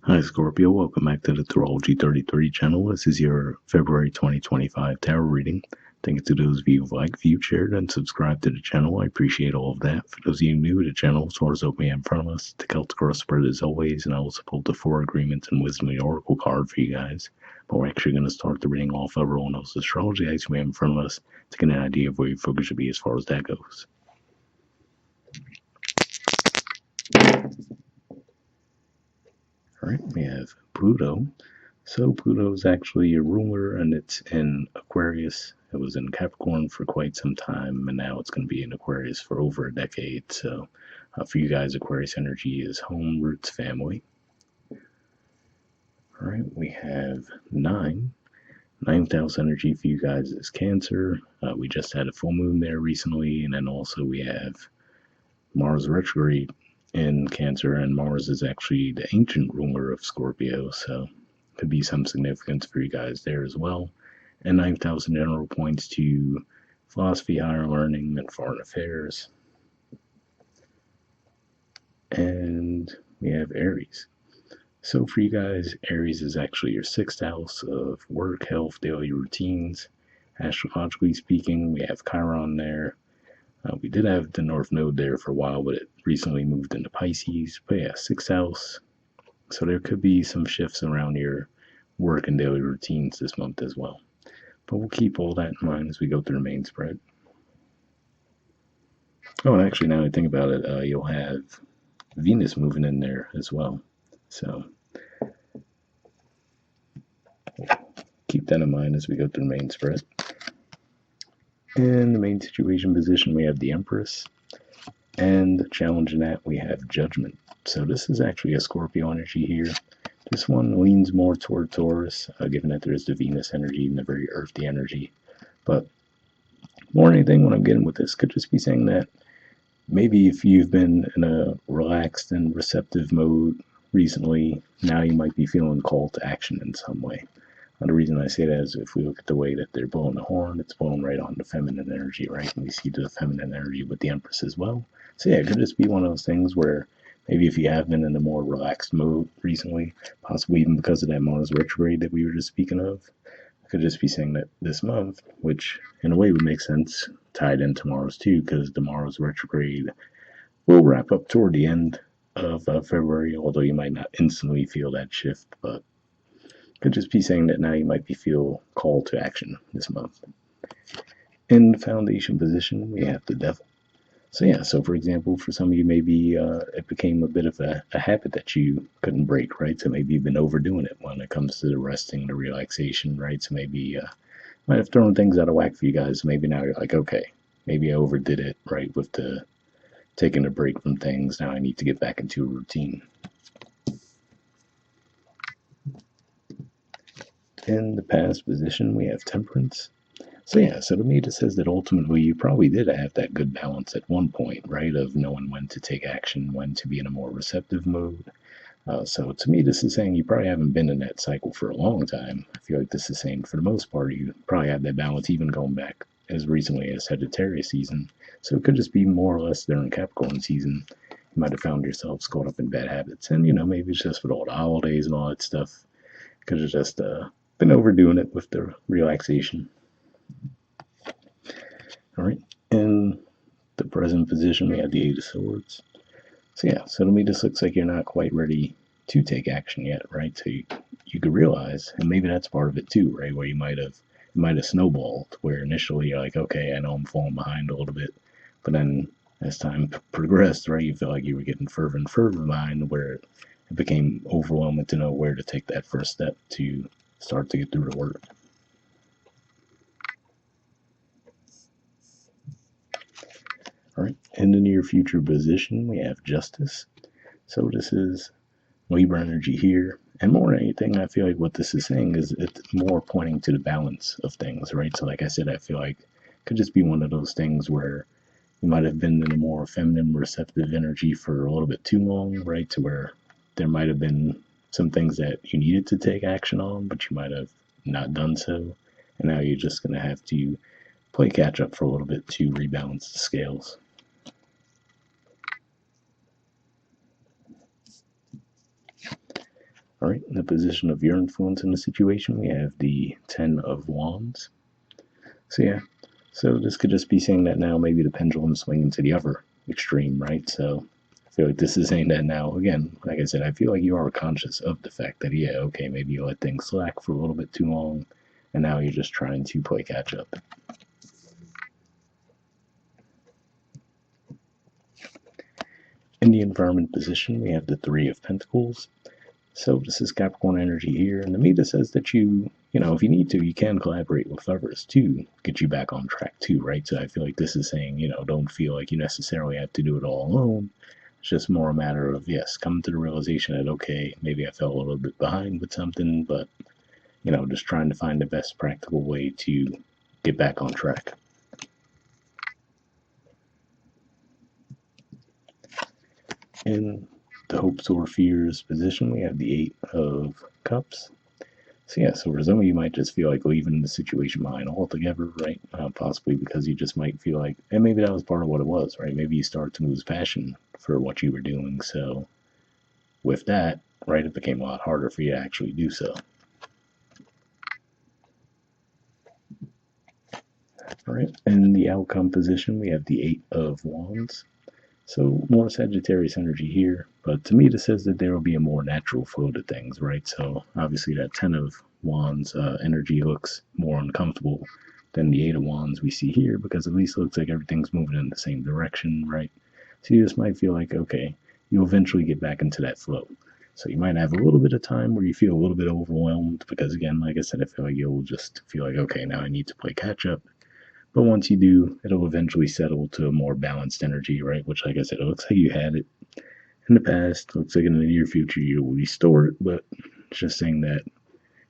Hi Scorpio, welcome back to the Astrology 33 channel. This is your February 2025 tarot reading. Thank you to those of you who like, viewed, shared, and subscribed to the channel. I appreciate all of that. For those of you new to the channel, source open in front of us. The Celtic cross spread as always, and I will support the 4 agreements and wisdom of the oracle card for you guys. But we're actually going to start the reading off of everyone else's astrology item we have in front of us to get an idea of where your focus should be as far as that goes. All right, we have Pluto. So Pluto is actually a ruler, and it's in Aquarius. It was in Capricorn for quite some time, and now it's going to be in Aquarius for over a decade. So for you guys, Aquarius energy is home, roots, family. All right, we have 9. Ninth house energy for you guys is Cancer. We just had a full moon there recently, and then also we have Mars retrograde in Cancer, and Mars is actually the ancient ruler of Scorpio, so could be some significance for you guys there as well. And 9th house in general points to philosophy, higher learning, and foreign affairs. And we have Aries. So for you guys, Aries is actually your 6th house of work, health, daily routines. Astrologically speaking, we have Chiron there. We did have the North Node there for a while, but it recently moved into Pisces. But yeah, 6th house. So there could be some shifts around your work and daily routines this month as well. But we'll keep all that in mind as we go through the main spread. Oh, and actually, now that I think about it, you'll have Venus moving in there as well. So keep that in mind as we go through the main spread. In the main situation position, we have the Empress. And the challenge in that, we have Judgment. So this is actually a Scorpio energy here. This one leans more toward Taurus, given that there is the Venus energy and the very earthy energy. But more than anything, what I'm getting with this could just be saying that maybe if you've been in a relaxed and receptive mode recently, now you might be feeling called to action in some way. The reason I say that is if we look at the way that they're blowing the horn, it's blowing right on the feminine energy, right? And we see the feminine energy with the Empress as well. So yeah, it could just be one of those things where maybe if you have been in a more relaxed mode recently, possibly even because of that Mars retrograde that we were just speaking of, I could just be saying that this month, which in a way would make sense, tied into Mars too, because the Mars retrograde will wrap up toward the end of February, although you might not instantly feel that shift, but could just be saying that now you might feel called to action this month. In the foundation position, we have the Devil. So yeah, so for example, for some of you, maybe it became a bit of a habit that you couldn't break, right? So maybe you've been overdoing it when it comes to the resting, the relaxation, right? So maybe might have thrown things out of whack for you guys. Maybe now you're like, okay, maybe I overdid it, right? With the taking a break from things. Now I need to get back into a routine. In the past position, we have Temperance. So yeah, so to me, this says that ultimately you probably did have that good balance at one point, right? Of knowing when to take action, when to be in a more receptive mode. So to me, this is saying you probably haven't been in that cycle for a long time. I feel like this is saying for the most part, you probably had that balance even going back as recently as Sagittarius season. So it could just be more or less during Capricorn season. You might have found yourselves caught up in bad habits. And, maybe it's just with all the holidays and all that stuff. Could have just been overdoing it with the relaxation. All right, in the present position, we have the Eight of Swords. So yeah, so to me, this looks like you're not quite ready to take action yet, right? So you could realize, and maybe that's part of it too, right? Where you might have snowballed, where initially you're like, okay, I know I'm falling behind a little bit, but then as time progressed, right, you felt like you were getting further and further behind, where it became overwhelming to know where to take that first step to start to get through the work. All right, in the near future position, we have Justice. So this is Libra energy here. And more than anything, I feel like what this is saying is it's more pointing to the balance of things, right? So like I said, I feel like it could just be one of those things where you might have been in a more feminine, receptive energy for a little bit too long, right? To where there might have been some things that you needed to take action on, but you might have not done so. And now you're just going to have to play catch up for a little bit to rebalance the scales. All right, in the position of your influence in the situation, we have the Ten of Wands. So yeah, so this could just be saying that now maybe the pendulum's swinging to the other extreme, right? So I feel like this is saying that now, again, like I said, I feel like you are conscious of the fact that, yeah, okay, maybe you let things slack for a little bit too long, and now you're just trying to play catch up. In the environment position, we have the Three of Pentacles. So this is Capricorn energy here, and the Meta says that if you need to, you can collaborate with others to get you back on track too, right? So I feel like this is saying, don't feel like you necessarily have to do it all alone. It's just more a matter of, yes, coming to the realization that, okay, maybe I fell a little bit behind with something, but, just trying to find the best practical way to get back on track. In the hopes or fears position, we have the Eight of Cups. So yeah, so for some of you might just feel like leaving the situation behind altogether, right? Possibly because you just might feel like, and maybe that was part of what it was, right? Maybe you start to lose passion for what you were doing. So with that, right, it became a lot harder for you to actually do so. All right, in the outcome position, we have the Eight of Wands. So more Sagittarius energy here, but to me this says that there will be a more natural flow to things, right? So obviously that Ten of Wands energy looks more uncomfortable than the Eight of Wands we see here, because at least it looks like everything's moving in the same direction, right? So you just might feel like, okay, you'll eventually get back into that flow. So you might have a little bit of time where you feel a little bit overwhelmed, because again, like I said, I feel like you'll just feel like, okay, now I need to play catch up. But once you do, it'll eventually settle to a more balanced energy, right? Which, like I said, it looks like you had it in the past. Looks like in the near future you will restore it. But it's just saying that,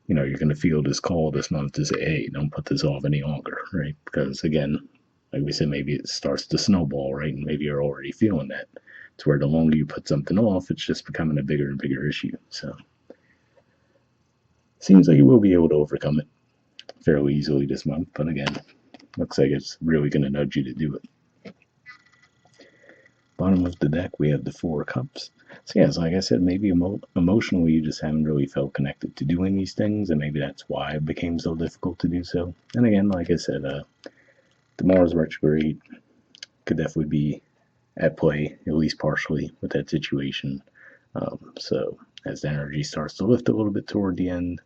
you're going to feel this call this month to say, hey, don't put this off any longer, right? Because, again, like we said, maybe it starts to snowball, right? And maybe you're already feeling that. To where the longer you put something off, it's just becoming a bigger and bigger issue. So, seems like you will be able to overcome it fairly easily this month. But again, looks like it's really going to nudge you to do it. Bottom of the deck, we have the Four of Cups. So yeah, so like I said, maybe emotionally you just haven't really felt connected to doing these things, and maybe that's why it became so difficult to do so. And again, like I said, the Mars retrograde could definitely be at play, at least partially, with that situation. So as the energy starts to lift a little bit toward the end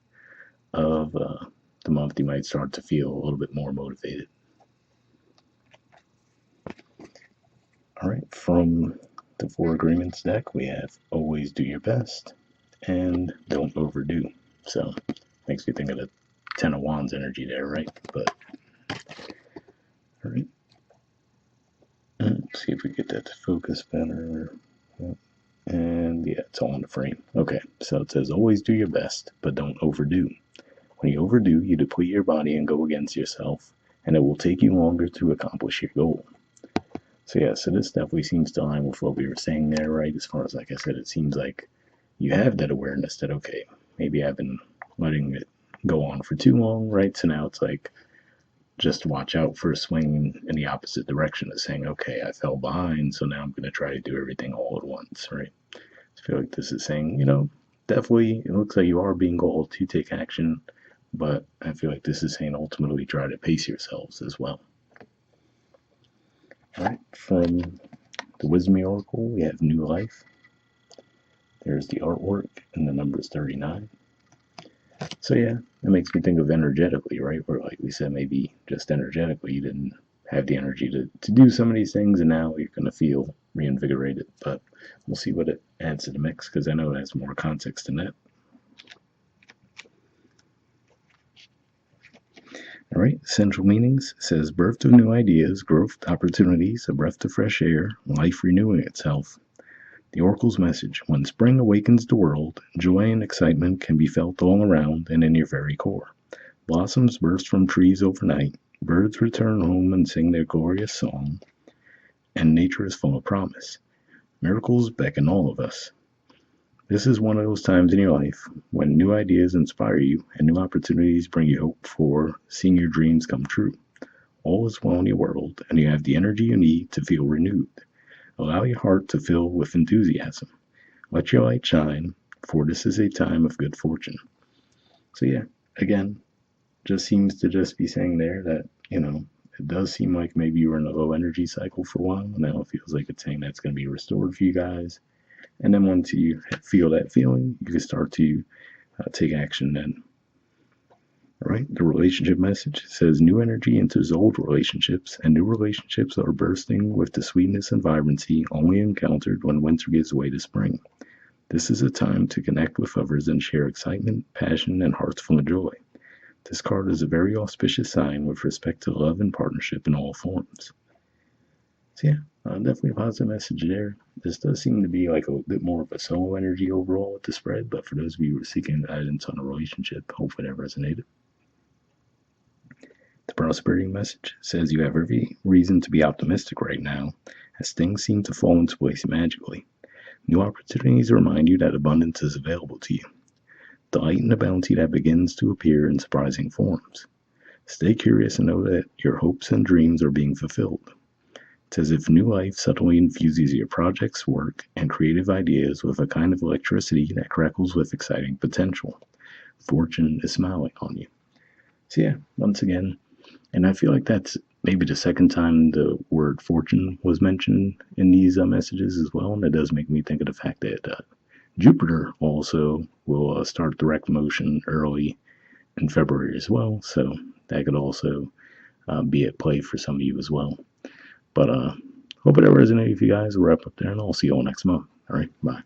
of the month, you might start to feel a little bit more motivated. All right, from the Four Agreements deck, we have always do your best and don't overdo. So, makes me think of the Ten of Wands energy there, right? But, all right. Let's see if we get that to focus better. And yeah, it's all in the frame. Okay, so it says always do your best, but don't overdo. When you overdo, you deplete your body and go against yourself, and it will take you longer to accomplish your goal. So yeah, so this definitely seems to align with what we were saying there, right? As far as, like I said, it seems like you have that awareness that, okay, maybe I've been letting it go on for too long, right? So now it's like, just watch out for a swing in the opposite direction of saying, okay, I fell behind, so now I'm going to try to do everything all at once, right? I feel like this is saying, definitely it looks like you are being called to take action, but I feel like this is saying ultimately try to pace yourselves as well. All right, from the Wisdom Oracle, we have New Life. There's the artwork, and the number is 39. So yeah, it makes me think of energetically, right? Where, like we said, maybe just energetically you didn't have the energy to do some of these things, and now you're going to feel reinvigorated. But we'll see what it adds to the mix, because I know it has more context than that. All right, central meanings says birth of new ideas, growth opportunities, a breath of fresh air, life renewing itself. The oracle's message: when spring awakens the world, joy and excitement can be felt all around and in your very core. Blossoms burst from trees overnight, birds return home and sing their glorious song, and nature is full of promise. Miracles beckon all of us. This is one of those times in your life when new ideas inspire you and new opportunities bring you hope for seeing your dreams come true. All is well in your world, and you have the energy you need to feel renewed. Allow your heart to fill with enthusiasm. Let your light shine. for this is a time of good fortune. So yeah, again, just seems to just be saying there that, it does seem like maybe you were in a low energy cycle for a while. Now it feels like it's saying that's going to be restored for you guys. And then once you feel that feeling, you can start to take action then. All right, the relationship message says new energy enters old relationships, and new relationships are bursting with the sweetness and vibrancy only encountered when winter gives way to spring. This is a time to connect with others and share excitement, passion, and hearts full of joy. This card is a very auspicious sign with respect to love and partnership in all forms. So yeah, definitely a positive message there. This does seem to be like a bit more of a solo energy overall with the spread, but for those of you who are seeking guidance on a relationship, hopefully that resonated. The prosperity message says you have every reason to be optimistic right now, as things seem to fall into place magically. New opportunities remind you that abundance is available to you. Delight in the bounty that begins to appear in surprising forms. Stay curious and know that your hopes and dreams are being fulfilled. It's as if new life suddenly infuses your projects, work, and creative ideas with a kind of electricity that crackles with exciting potential. Fortune is smiling on you. So yeah, once again, and I feel like that's maybe the second time the word fortune was mentioned in these messages as well. And that does make me think of the fact that Jupiter also will start direct motion early in February as well. So that could also be at play for some of you as well. But hope it resonated with you guys. We'll wrap up there, and I'll see you all next month. All right, bye.